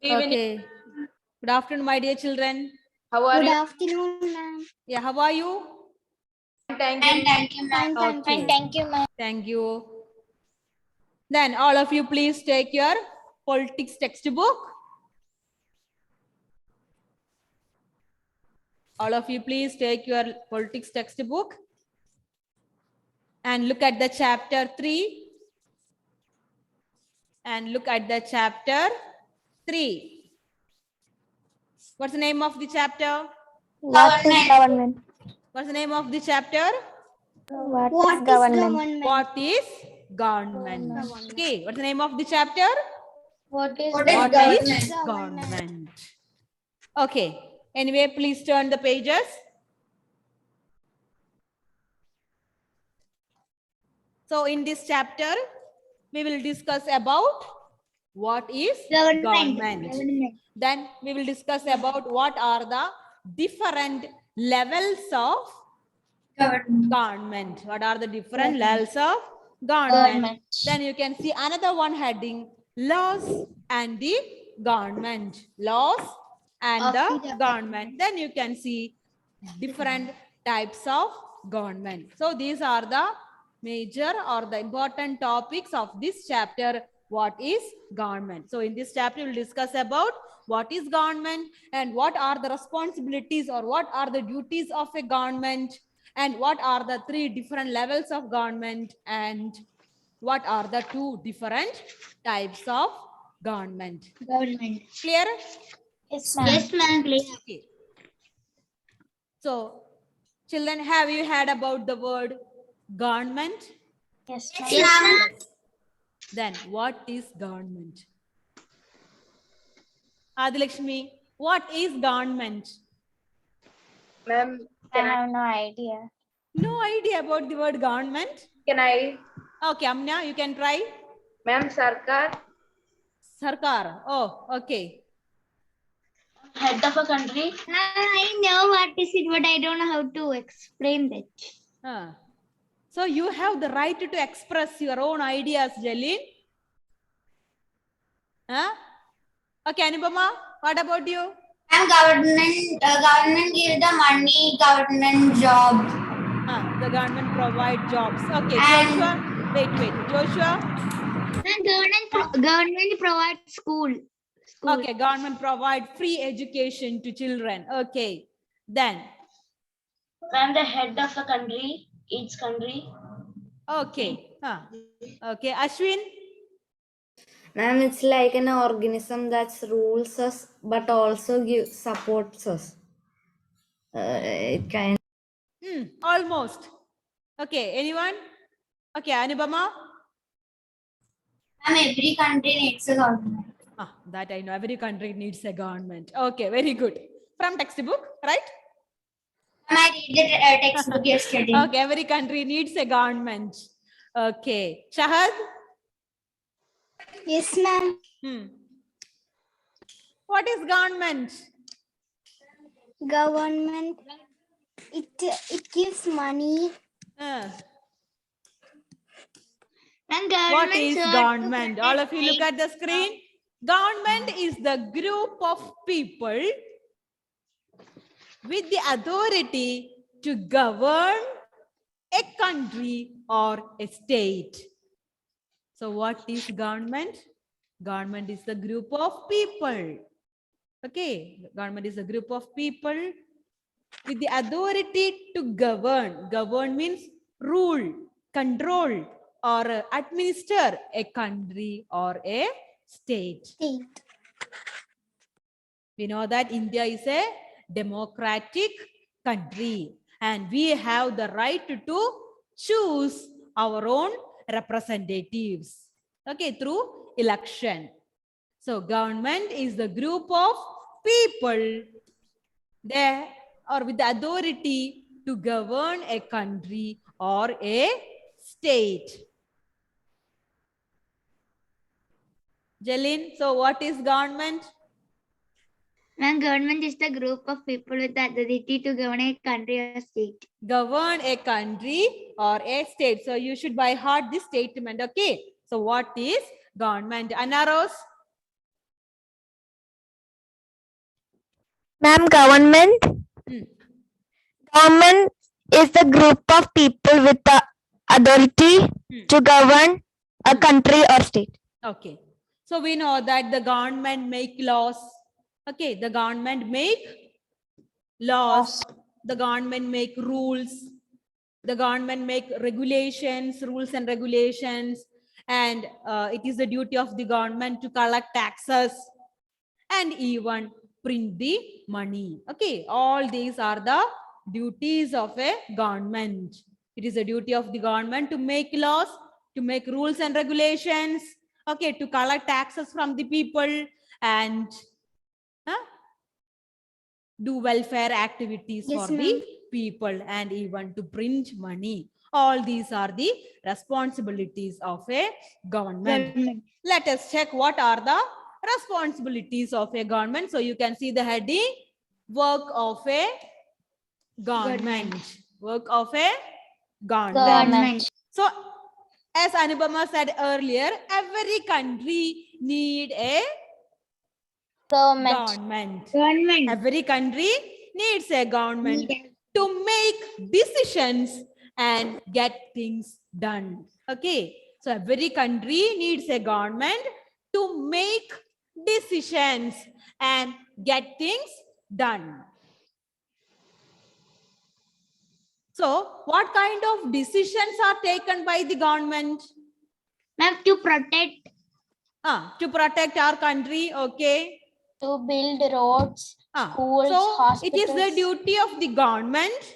Okay. Good afternoon, my dear children. How are Good you? afternoon, ma'am. Yeah, how are you? Thank you. Thank you, ma'am. Okay. Thank you, ma'am. Thank you. Then all of you please take your politics textbook. All of you please take your politics textbook and look at the chapter 3. And look at the chapter 3. What's the name of the chapter? What is government? What's the name of the chapter? What is government? What is government? Okay, what's the name of the chapter? What is What is government? Okay, anyway, please turn the pages. So in this chapter, we will discuss about what is government. Then we will discuss about what are the different levels of government. What are the different levels of government? Then you can see another one heading, laws and the government. Laws and the government. Then you can see different types of government. So these are the major or the important topics of this chapter. What is government? So in this chapter, we'll discuss about what is government and what are the responsibilities or what are the duties of a government and what are the 3 different levels of government and what are the 2 different types of government. Clear? Yes, ma'am. Yes, ma'am. Okay. So, children, have you heard about the word government? Yes, ma'am. Then, what is government? Adilakshmi, what is government? Ma'am, I have no idea. No idea about the word government? can I? Okay, Amna, you can try. Ma'am, Sarkar. Sarkar. Oh, okay. Head of a country? I know what is it, but I don't know how to explain that. So, you have the right to express your own ideas, Jalin. Okay, Anubama, what about you? Government gives the money, government job. The government provide jobs. Okay, Joshua. Wait. Joshua. Government provides school. Okay, government provide free education to children. Okay, then. I'm the head of a country, each country. Okay. Okay, Ashwin. Ma'am, it's like an organism that rules us but also supports us. It kind. Almost. Okay, anyone? Okay, Anubama. Every country needs a government. That I know. Every country needs a government. Okay, very good. From textbook, right? I read the textbook yesterday. Okay, every country needs a government. Okay, Shahad. Yes, ma'am. What is government? Government, it gives money. What is government? All of you look at the screen. Government is the group of people with the authority to govern a country or a state. So what is government? Government is the group of people. Okay, government is a group of people with the authority to govern. Govern means rule, control, or administer a country or a state. We know that India is a democratic country and we have the right to choose our own representatives. Okay, through election. So government is the group of people there or with the authority to govern a country or a state. Jalin, so what is government? Government is the group of people with the authority to govern a country or state. Govern a country or a state. So you should by heart this statement. Okay. So what is government? Anaros? Ma'am, government. Hmm. Government is the group of people with the authority to govern a country or state. Okay. So we know that the government make laws. Okay. The government make laws. The government make rules. The government make regulations, rules and regulations. And it is the duty of the government to collect taxes and even print the money. Okay. All these are the duties of a government. It is a duty of the government to make laws, to make rules and regulations, okay, to collect taxes from the people and do welfare activities Yes, for the people and even to print money. All these are the responsibilities of a government. Let us check what are the responsibilities of a government. So you can see the heading, work of a government. Work of a government. So as Anubama said earlier, every country need a government. Every country needs a government to make decisions and get things done. Okay. So every country needs a government to make decisions and get things done. So what kind of decisions are taken by the government? Ma'am, to protect, To protect our country. Okay. to build roads, schools, so hospitals. it is the duty of the government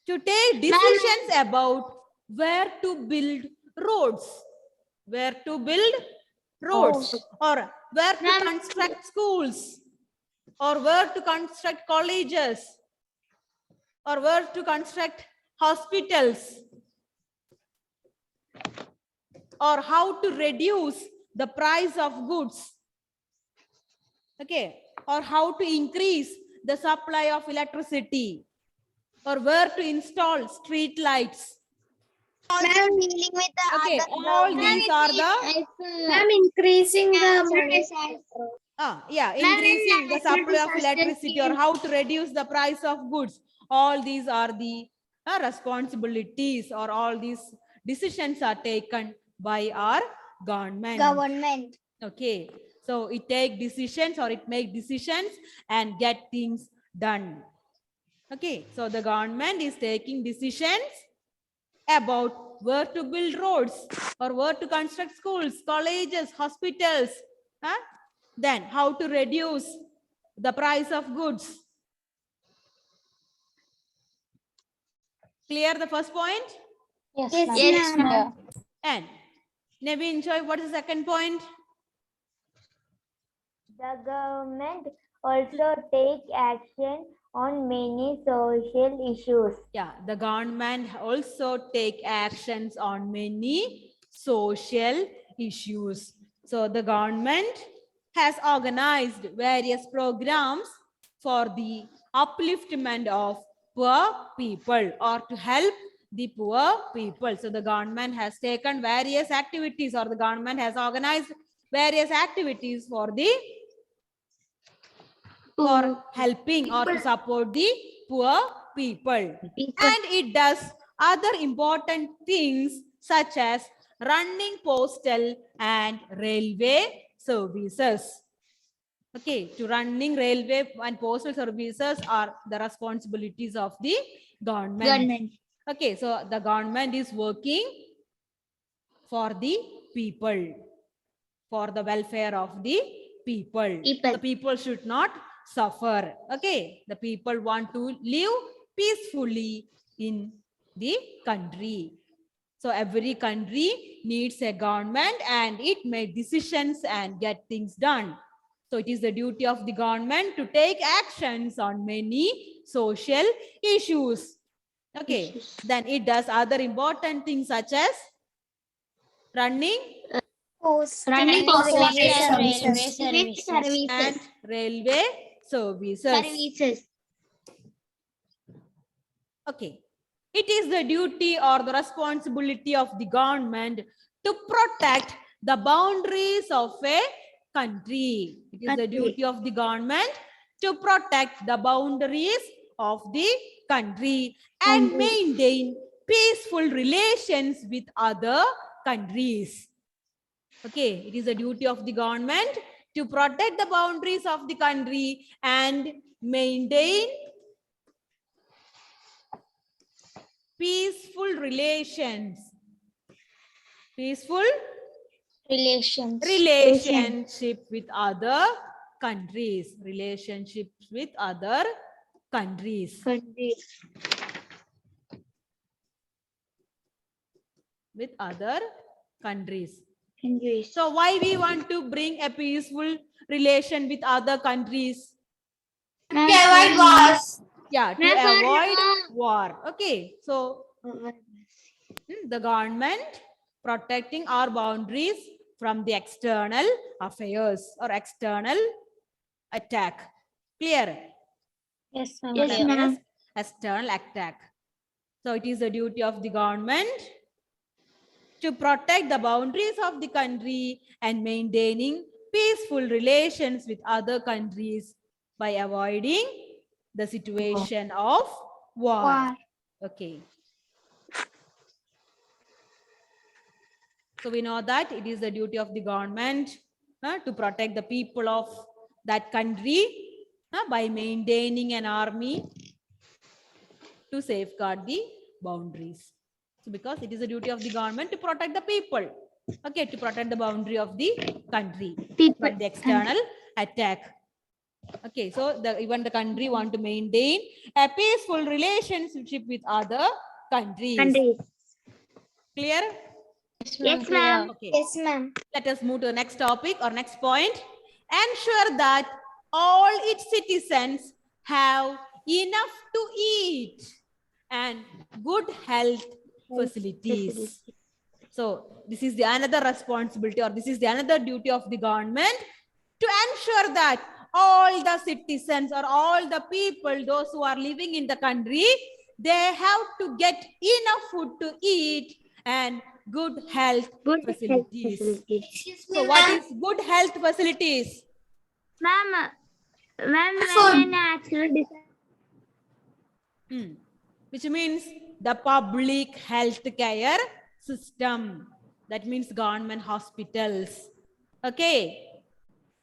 to take decisions about where to build roads, or where to construct schools, or where to construct colleges, or where to construct hospitals, or how to reduce the price of goods. Okay, or how to increase the supply of electricity, or where to install street lights. Ma'am, dealing with the Okay, all these are the Ma'am, increasing the increasing the supply of electricity, or how to reduce the price of goods. All these are the responsibilities, or all these decisions are taken by our government. Okay, so it take decisions, or it make decisions and get things done. Okay, so the government is taking decisions about where to build roads, or where to construct schools, colleges, hospitals. Then how to reduce the price of goods. Clear the first point? Yes, ma'am. And Naveen Joy, what is the second point? The government also take action on many social issues. Yeah, the government also take actions on many social issues. So the government has organized various programs for the upliftment of poor people, or to help the poor people. So the government has taken various activities, or the government has organized various activities for helping or to support the poor people. And it does other important things such as running postal and railway services. Okay, to running railway and postal services are the responsibilities of the government. Okay, so the government is working for the people, for the welfare of the people. The people should not suffer. Okay, the people want to live peacefully in the country. So every country needs a government, and it makes decisions and get things done. So it is the duty of the government to take actions on many social issues. Okay, then it does other important things such as running Running and railway services. Okay. It is the duty or the responsibility of the government to protect the boundaries of a country. It is the duty of the government to protect the boundaries of the country and maintain peaceful relations with other countries. Okay, it is a duty of the government to protect the boundaries of the country and maintain peaceful relations. Peaceful relationship with other countries. Relationships with other countries. With other countries. So why we want to bring a peaceful relation with other countries? Avoid wars. Yeah, to avoid war. Okay, so the government protecting our boundaries from the external affairs or external attack. Clear? Yes, ma'am. External attack. So it is the duty of the government to protect the boundaries of the country and maintaining peaceful relations with other countries by avoiding the situation of war. Okay. So we know that it is the duty of the government to protect the people of that country by maintaining an army to safeguard the boundaries. So because it is the duty of the government to protect the people, okay, to protect the boundary of the country from the external attack. Okay, so even the country want to maintain a peaceful relationship with other countries. Clear? Yes, ma'am. Okay. Yes, ma'am. Let us move to the next topic or next point. Ensure that all its citizens have enough to eat and good health facilities. So this is the another responsibility, or this is the another duty of the government to ensure that all the citizens or all the people, those who are living in the country, they have to get enough food to eat and good health facilities. So what is good health facilities? Ma'am, Which means the public health care system. That means government hospitals. Okay.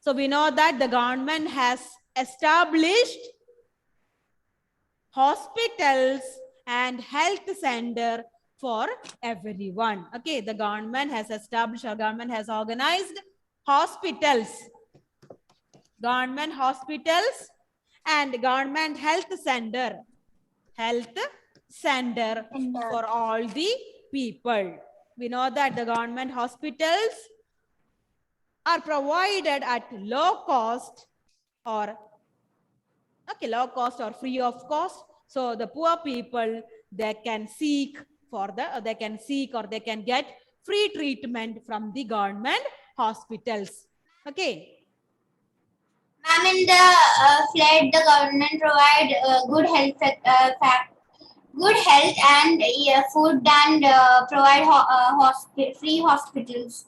So we know that the government has established hospitals and health center for everyone. Okay, the government has established, or government has organized hospitals, government hospitals and government health center for all the people. We know that the government hospitals are provided at low cost or free of cost. So the poor people, they can seek or they can get free treatment from the government hospitals. Okay. Ma'am, in the flood, the government provide good health and food and provide free hospitals.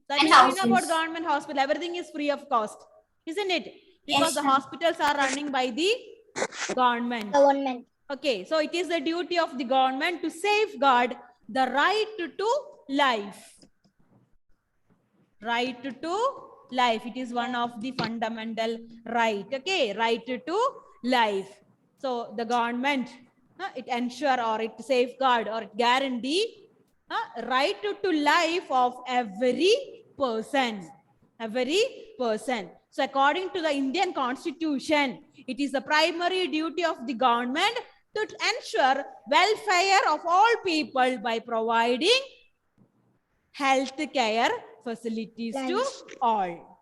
That means we know about government hospital, everything is free of cost, isn't it? Because the hospitals are running by the government. Okay, so it is the duty of the government to safeguard the right to life. Right to life. It is one of the fundamental right. Okay, right to life. So the government, it ensure or it safeguard or it guarantee right to life of every person. So according to the Indian Constitution, it is the primary duty of the government to ensure welfare of all people by providing health care facilities to all.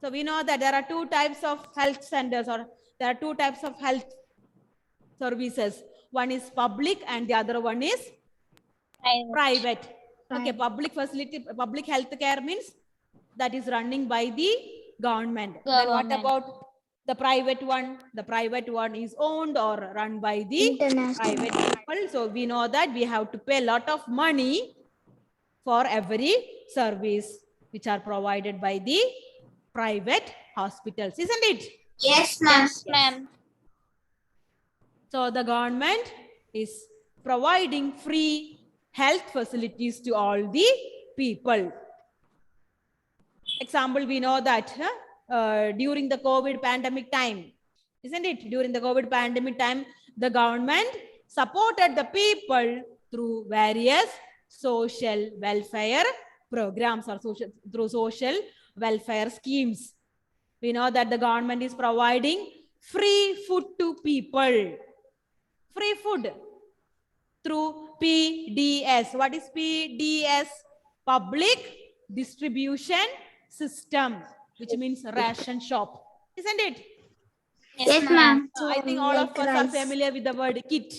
So we know that there are two types of health centers, or there are two types of health services. One is public and the other one is private. Okay, public facility, public health care means that is running by the government. Then what about the private one? The private one is owned or run by the private people. So we know that we have to pay a lot of money for every service which are provided by the private hospitals, isn't it? Yes, ma'am. So the government is providing free health facilities to all the people. Example, we know that during the COVID pandemic time, isn't it? During the COVID pandemic time, the government supported the people through various social welfare programs or through social welfare schemes. We know that the government is providing free food to people. Free food through PDS. What is PDS? Public Distribution System, which means ration shop. Isn't it? Yes, ma'am. I think all of us are familiar with the word kit.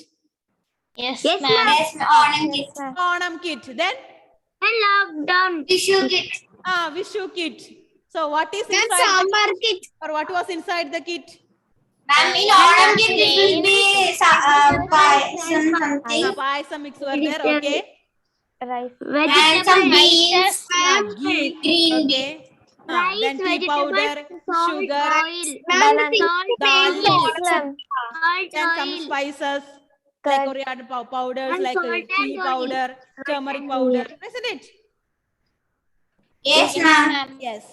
Yes, ma'am. Yes, ma'am. Onam kit. Then And lockdown. Tissue kit. Vishu kit. So what is inside the kit? Or what was inside the kit? Ma'am, in Onam kit, it will be something. Payasam mix were there, okay? Rice. And some beans. Ghee, Green okay. Then tea powder, sugar, Salt. and some spices like coriander powders, like chili powder, turmeric powder, isn't it? Yes, ma'am. Yes.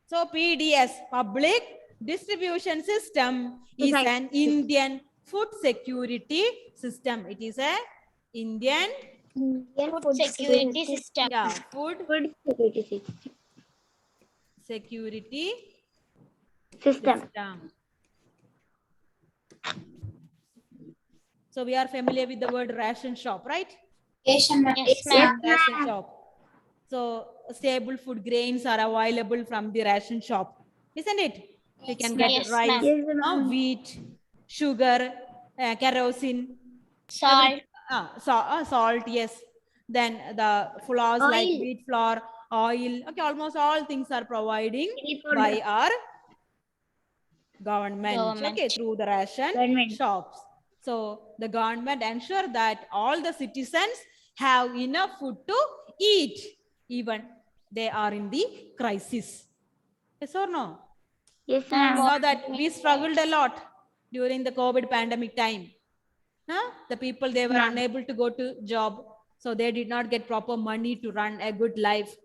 So PDS, Public Distribution System, is an Indian food security system. It is a Indian Food security system. food security security system. system. So we are familiar with the word ration shop, right? Yes, ma'am. Yes, ma'am. Ration shop. So stable food grains are available from the ration shop, isn't it? You can get Yes, rice, ma'am. wheat, sugar, kerosene, Salt. salt, yes. Then the flours like Oil. wheat flour, oil. Okay, almost all things are providing by our government. Okay, through the ration shops. So the government ensure that all the citizens have enough food to eat, even they are in the crisis. Yes or no? Yes, You ma'am. know that we struggled a lot during the COVID pandemic time. The people, they were unable to go to job, so they did not get proper money to run a good life.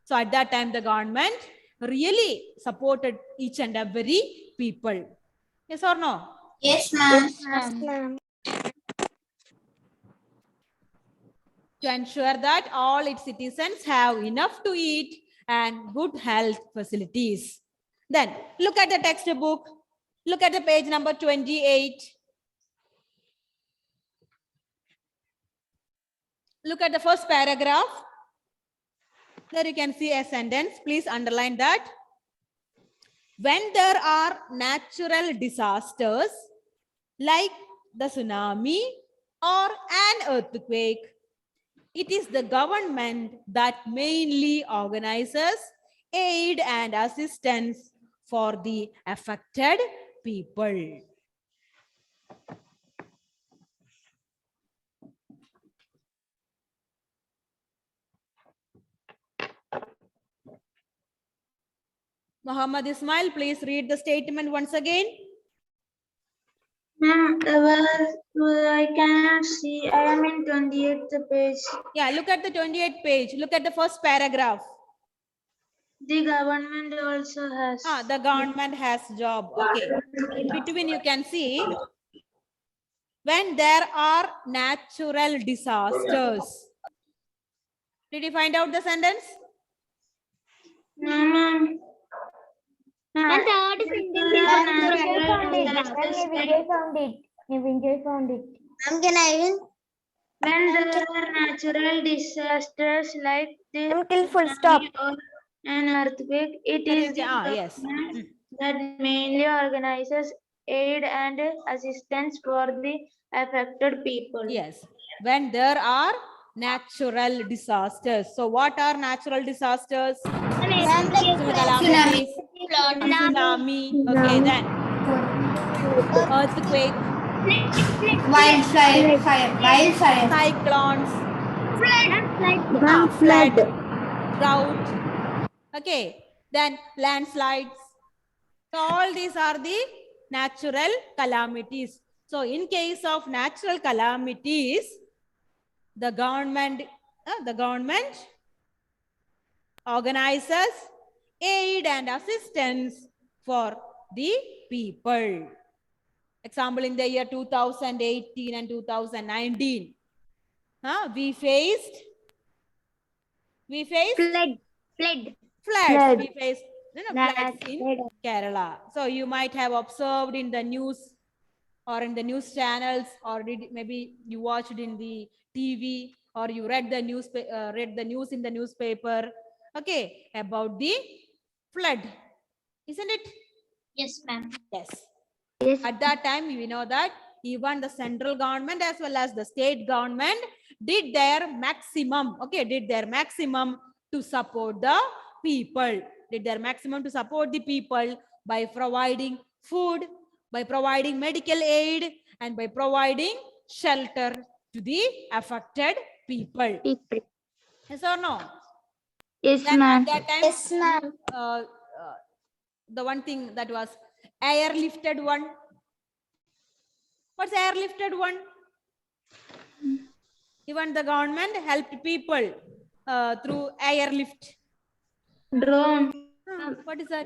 So at that time, the government really supported each and every people. Yes or no? Yes, ma'am. Ma'am. To ensure that all its citizens have enough to eat and good health facilities. Then look at the textbook. Look at the page number 28. Look at the first paragraph. There you can see a sentence. Please underline that. When there are natural disasters like the tsunami or an earthquake, it is the government that mainly organizes aid and assistance for the affected people. Muhammad Ismail, please read the statement once again. Ma'am, I cannot see. I am in 28th page. Yeah, look at the 28th page. Look at the first paragraph. The government also has. The government has job. Okay. In between you can see when there are natural disasters. Did you find out the sentence? No, ma'am. And third Vijay found it. Ma'am, can I even? When there are natural disasters like the Till full stop. or an earthquake, it is the Yes. government that mainly organizes aid and assistance for the affected people. Yes. When there are natural disasters. So what are natural disasters? Tsunami. Okay, then earthquake, Wildfire. cyclones, flood, drought. Okay, then landslides. So all these are the natural calamities. So in case of natural calamities, the government organizes aid and assistance for the people. Example, in the year 2018 and 2019, we faced Flood. floods. We faced floods in Flood. Kerala. So you might have observed in the news or in the news channels, or maybe you watched in the TV, or you read the news in the newspaper, okay, about the flood, isn't it? Yes, ma'am. Yes. Yes. At that time, we know that even the central government as well as the state government did their maximum, to support the people, by providing food, by providing medical aid, and by providing shelter to the affected people. People. Yes or no? Yes, Then ma'am. at that time, Yes, ma'am. the one thing that was airlifted one. What's airlifted one? Even the government helped people through airlift. Drone. What is that?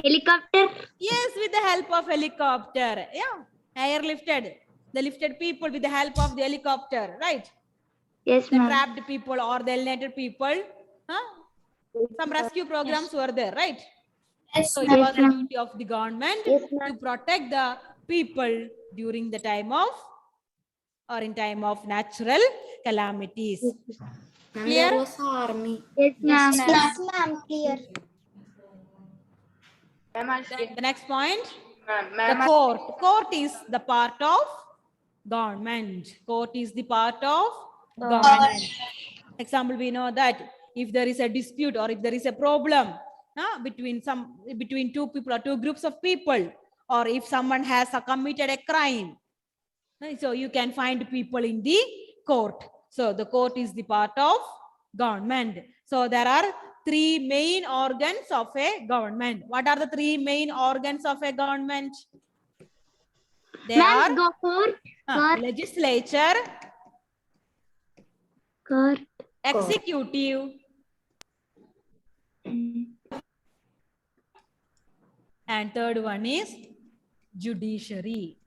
Helicopter. Yes, with the help of helicopter. Yeah, airlifted. They lifted people with the help of the helicopter, right? Yes, The ma'am. trapped people or the alienated people. Some rescue programs were there, right? Yes, So it Yes, was the ma'am. duty of the government Yes, to ma'am. protect the people during the time of or in time of natural calamities. Ma'am, Clear? there was army. Yes, ma'am. Yes, ma'am. Clear. Ma'am, The next point, the ma'am, court. Court is the part of government. Court is the part of government. Example, we know that if there is a dispute or if there is a problem between two people or two groups of people, or if someone has committed a crime, so you can find people in the court. So the court is the part of government. So there are three main organs of a government. What are the three main organs of a government? They are Ma'am, go court. legislature, Court. executive, and third one is judiciary.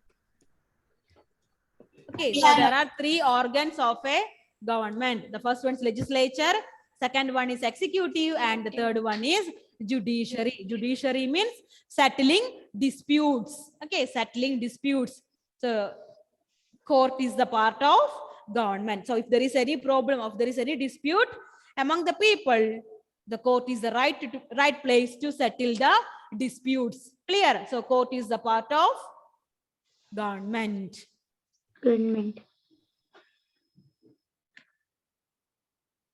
Okay, so there are three organs of a government. The first one is legislature, second one is executive, and the third one is judiciary. Judiciary means settling disputes. Okay, settling disputes. So court is the part of government. So if there is any problem, if there is any dispute among the people, the court is the right place to settle the disputes. Clear? So court is the part of government. Government.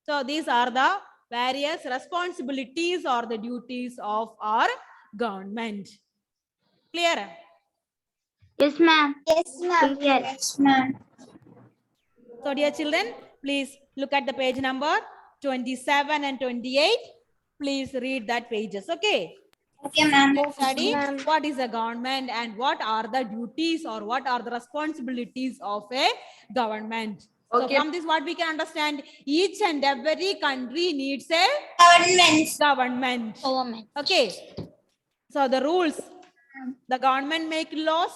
So these are the various responsibilities or the duties of our government. Clear? Yes, ma'am. Yes, ma'am. Clear. Yes, ma'am. So dear children, please look at the page number 27 and 28. Please read that pages. Okay. Okay, ma'am. Study what is a government and what are the duties or what are the responsibilities of a government. Okay. So from this, what we can understand, each and every country needs a government. Okay. So the rules, the government make laws,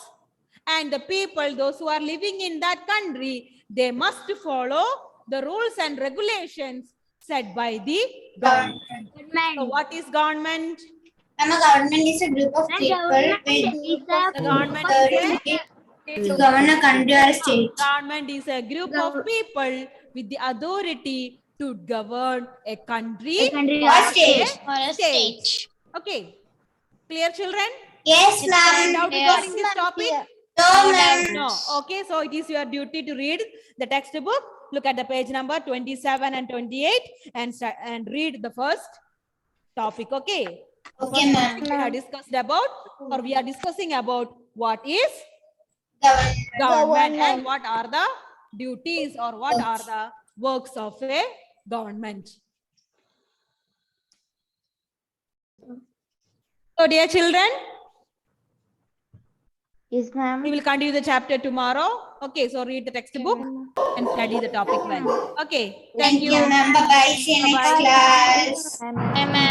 and the people, those who are living in that country, they must follow the rules and regulations set by the government. So what is government? And a government is a group of people The government is to govern a country or a state. Government is a group of people with the authority to govern a country, Or state. or a state. Okay. Clear, children? Yes, Any ma'am. doubt regarding this topic? No, ma'am. No. Okay, so it is your duty to read the textbook. Look at the page number 27 and 28 and read the first topic. Okay. Okay, ma'am. We have discussed about, or we are discussing about what is Government. government and what are the duties or what are the works of a government. So, dear children, Yes, ma'am. we will continue the chapter tomorrow. Okay, so read the textbook and study the topic well. Okay, thank you. Bye-bye. See you next Bye-bye. class. Bye, ma'am.